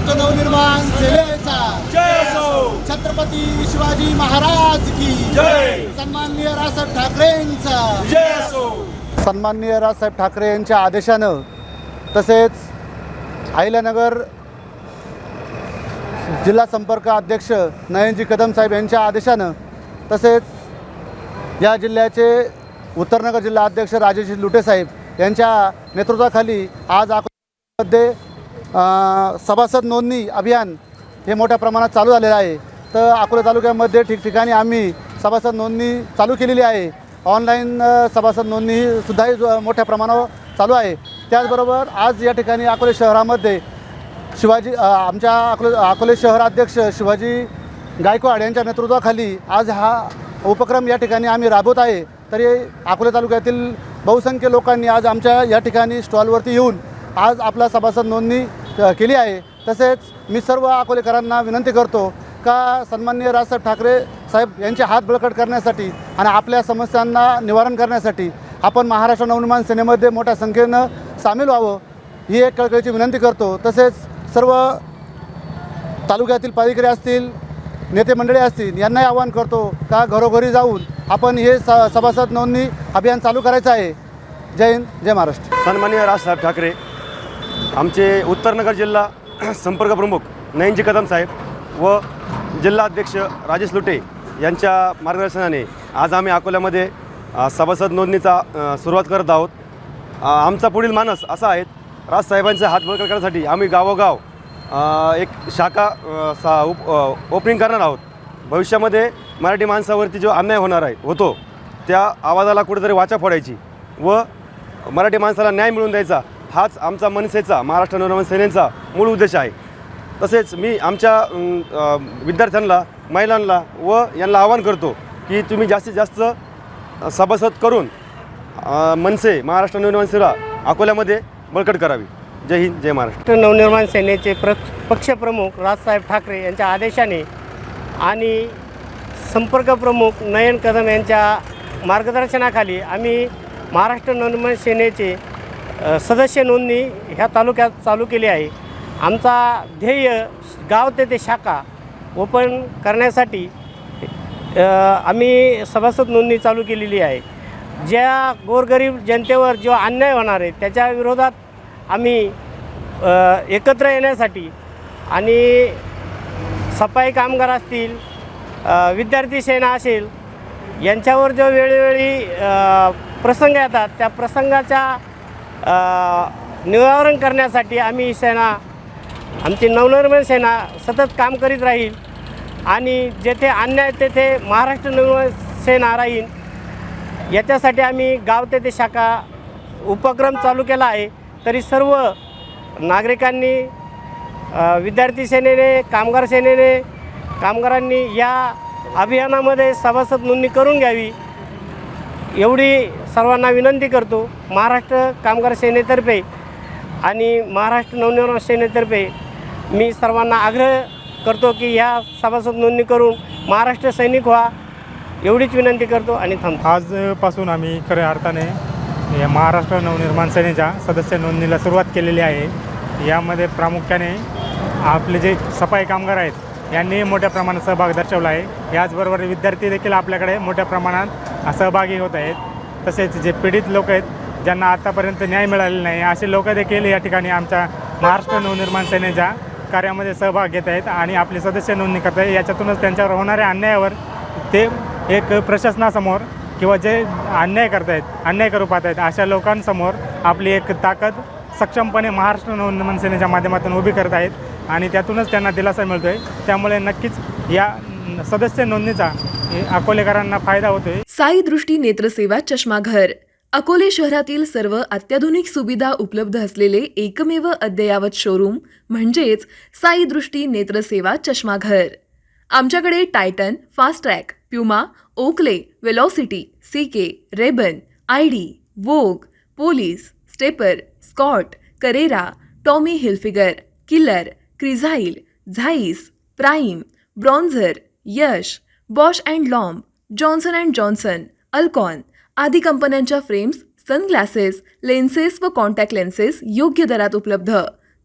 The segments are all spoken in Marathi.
महाराष्ट्र नवनिर्माण सेनेचा जय असो. छत्रपती शिवाजी महाराज की जय. सन्माननीय राजसाहेब ठाकरेंचा जय असो. सन्माननीय राजसाहेब ठाकरे यांच्या आदेशानं तसेच अहिल्यानगर जिल्हा संपर्क अध्यक्ष नयनजी कदम साहेब यांच्या आदेशानं तसेच या जिल्ह्याचे उत्तरनगर जिल्हा अध्यक्ष राजेश लुटे साहेब यांच्या नेतृत्वाखाली आज अकोल्यामध्ये सभासद नोंदणी अभियान हे मोठ्या प्रमाणात चालू झालेलं आहे. तर अकोला तालुक्यामध्ये ठिकठिकाणी आम्ही सभासद नोंदणी चालू केलेली आहे. ऑनलाईन सभासद नोंदणीसुद्धा मोठ्या प्रमाणावर चालू आहे. त्याचबरोबर आज या ठिकाणी अकोले शहरामध्ये आमच्या अकोले शहराध्यक्ष शिवाजी गायकवाड यांच्या नेतृत्वाखाली आज हा उपक्रम या ठिकाणी आम्ही राबवत आहे. तरी अकोले तालुक्यातील बहुसंख्य लोकांनी आज आमच्या या ठिकाणी स्टॉलवरती येऊन आज आपला सभासद नोंदणी केली आहे. तसेच मी सर्व अकोलेकरांना विनंती करतो का सन्माननीय राजसाहेब ठाकरे साहेब यांचे हात बळकट करण्यासाठी आणि आपल्या समस्यांना निवारण करण्यासाठी आपण महाराष्ट्र नवनिर्माण सेनेमध्ये मोठ्या संख्येनं सामील व्हावं ही एक कळकळीची विनंती करतो. तसेच सर्व तालुक्यातील पदाधिकारी असतील, नेते मंडळी असतील यांनाही आवाहन करतो का घरोघरी जाऊन आपण हे सभासद नोंदणी अभियान चालू करायचं आहे. जय हिंद, जय महाराष्ट्र. सन्माननीय राजसाहेब ठाकरे आमचे उत्तरनगर जिल्हा संपर्क प्रमुख नयनजी कदम साहेब व जिल्हा अध्यक्ष राजेश लुटे यांच्या मार्गदर्शनाने आज आम्ही अकोल्यामध्ये सभासद नोंदणीचा सुरुवात करत आहोत. आमचा पुढील मानस असा आहे, राजसाहेबांचा हात बळकट करण्यासाठी आम्ही गावोगाव एक शाखा ओपनिंग करणार आहोत. भविष्यामध्ये मराठी माणसावरती जो अन्याय होतो त्या आवाजाला कुठेतरी वाचा फोडायची व मराठी माणसाला न्याय मिळवून द्यायचा हाच आमचा मनसेचा महाराष्ट्र नवनिर्माण सेनेचा मूळ उद्देश आहे. तसेच मी आमच्या विद्यार्थ्यांना, महिलांना व यांना आवाहन करतो की तुम्ही जास्तीत जास्त सभासद करून मनसे महाराष्ट्र नवनिर्माण सेना अकोल्यामध्ये बळकट करावी. जय हिंद, जय महाराष्ट्र. नवनिर्माण सेनेचे पक्षप्रमुख राजसाहेब ठाकरे यांच्या आदेशाने आणि संपर्क प्रमुख नयन कदम यांच्या मार्गदर्शनाखाली आम्ही महाराष्ट्र नवनिर्माण सेनेचे सदस्य नोंदणी ह्या तालुक्यात चालू केली आहे. आमचा ध्येय गाव ते शाखा ओपन करण्यासाठी आम्ही सभासद नोंदणी चालू केलेली आहे. ज्या गोरगरीब जनतेवर जो अन्याय होणार आहे त्याच्या विरोधात आम्ही एकत्र येण्यासाठी आणि सफाई कामगार असतील, विद्यार्थी सेना असेल यांच्यावर जो वेळोवेळी प्रसंग येतात त्या प्रसंगाच्या निवारण करण्यासाठी आम्ही आमची नवनिर्माण सेना सतत काम करीत राहील आणि जेथे अन्याय तेथे महाराष्ट्र नवनिर्माण सेना राहील याच्यासाठी आम्ही गाव ते शाखा उपक्रम चालू केला आहे. तरी सर्व नागरिकांनी, विद्यार्थी सेनेने, कामगार सेनेने, कामगारांनी या अभियानामध्ये सभासद नोंदणी करून घ्यावी एवढी सर्वांना विनंती करतो. महाराष्ट्र कामगार सेनेतर्फे आणि महाराष्ट्र नवनिर्माण सेनेतर्फे मी सर्वांना आग्रह करतो की ह्या सभासद नोंदणी करून महाराष्ट्र सैनिक व्हा एवढीच विनंती करतो आणि थांबतो. आजपासून आम्ही खऱ्या अर्थाने या महाराष्ट्र नवनिर्माण सेनेच्या सदस्य नोंदणीला सुरुवात केलेली आहे. यामध्ये प्रामुख्याने आपले जे सफाई कामगार आहेत यांनी मोठ्या प्रमाणात सहभाग दर्शवला आहे. याचबरोबर विद्यार्थी देखील आपल्याकडे मोठ्या प्रमाणात सहभागी होत आहेत. तसेच जे पीडित लोक आहेत ज्यांना आतापर्यंत न्याय मिळालेला नाही असे लोक देखील या ठिकाणी आमच्या महाराष्ट्र नवनिर्माण सेनेच्या कार्यामध्ये सहभाग घेत आहेत आणि आपली सदस्य नोंदणी करत आहेत. याच्यातूनच त्यांच्यावर होणाऱ्या अन्यायावर ते एक प्रशासनासमोर किंवा जे अन्याय करत आहेत, अन्याय करू पाहत आहेत अशा लोकांसमोर आपली एक ताकद सक्षमपणे महाराष्ट्र नवनिर्माण सेनेच्या माध्यमातून उभी करत आहेत आणि त्यातूनच त्यांना दिलासा मिळतो आहे. त्यामुळे नक्कीच या सदस्य नोंदणीचा अकोलेकरांना फायदा होतो आहे. साई दृष्टी नेत्रसेवा चष्माघर अकोले शहरातील सर्व अत्याधुनिक सुविधा उपलब्ध असलेले एकमेव अद्ययावत शोरूम म्हणजेच साई दृष्टी नेत्रसेवा चष्माघर. आमच्याकडे Titan, Fastrack, Puma, Oakley, Velocity, CK, Ray Ban, IDEE, Vogue, Police, Stepper, Scott, Carrera, Tommy Hilfiger, Killer, Crizal, Zeiss, Prime, Bronzer, Yash, Bausch and Lomb, Johnson and Johnson, Alcon आदी कंपन्यांच्या फ्रेम्स, सनग्लासेस, लेन्सेस व कॉन्टॅक्ट लेन्सेस योग्य दरात उपलब्ध.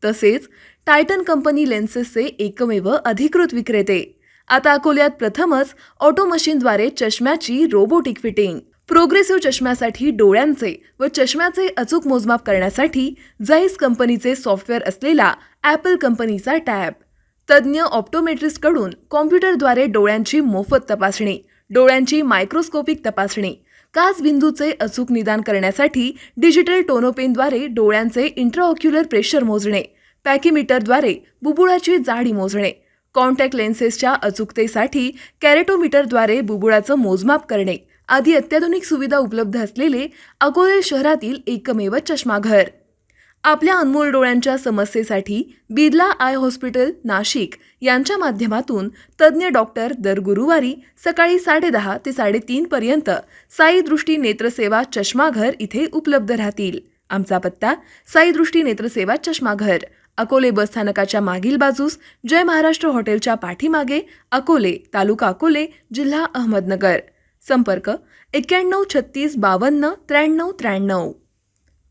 तसेच टायटन कंपनी लेन्सेसचे एकमेव अधिकृत विक्रेते. आता अकोल्यात प्रथमच ऑटो मशीनद्वारे चष्म्याची रोबोटिक फिटिंग. प्रोग्रेसिव्ह चष्म्यासाठी डोळ्यांचे व चष्म्याचे अचूक मोजमाप करण्यासाठी जाईस कंपनीचे सॉफ्टवेअर असलेला ॲपल कंपनीचा टॅब. तज्ज्ञ ऑप्टोमेट्रिस्टकडून कॉम्प्युटरद्वारे डोळ्यांची मोफत तपासणी, डोळ्यांची मायक्रोस्कोपिक तपासणी, काच बिंदूचे अचूक निदान करण्यासाठी डिजिटल टोनोपेनद्वारे डोळ्यांचे इंट्राऑक्युलर प्रेशर मोजणे, पॅकीमीटरद्वारे बुबुळाची जाडी मोजणे, कॉन्टॅक्ट लेन्सेसच्या अचूकतेसाठी कॅरेटोमीटरद्वारे बुबुळाचं मोजमाप करणे आदी अत्याधुनिक सुविधा उपलब्ध असलेले अकोले शहरातील एकमेव चष्माघर. आपल्या अनमोल डोळ्यांच्या समस्येसाठी बिर्ला आय हॉस्पिटल नाशिक यांच्या माध्यमातून तज्ज्ञ डॉक्टर दर गुरुवारी सकाळी 10:30 ते 3:30 पर्यंत साई दृष्टी नेत्रसेवा चष्माघर इथे उपलब्ध राहतील. आमचा पत्ता साई दृष्टी नेत्रसेवा चष्माघर, अकोले बसस्थानकाच्या मागील बाजूस, जय महाराष्ट्र हॉटेलच्या पाठीमागे, अकोले, तालुका अकोले, जिल्हा अहमदनगर. संपर्क 91 36 52 93 93.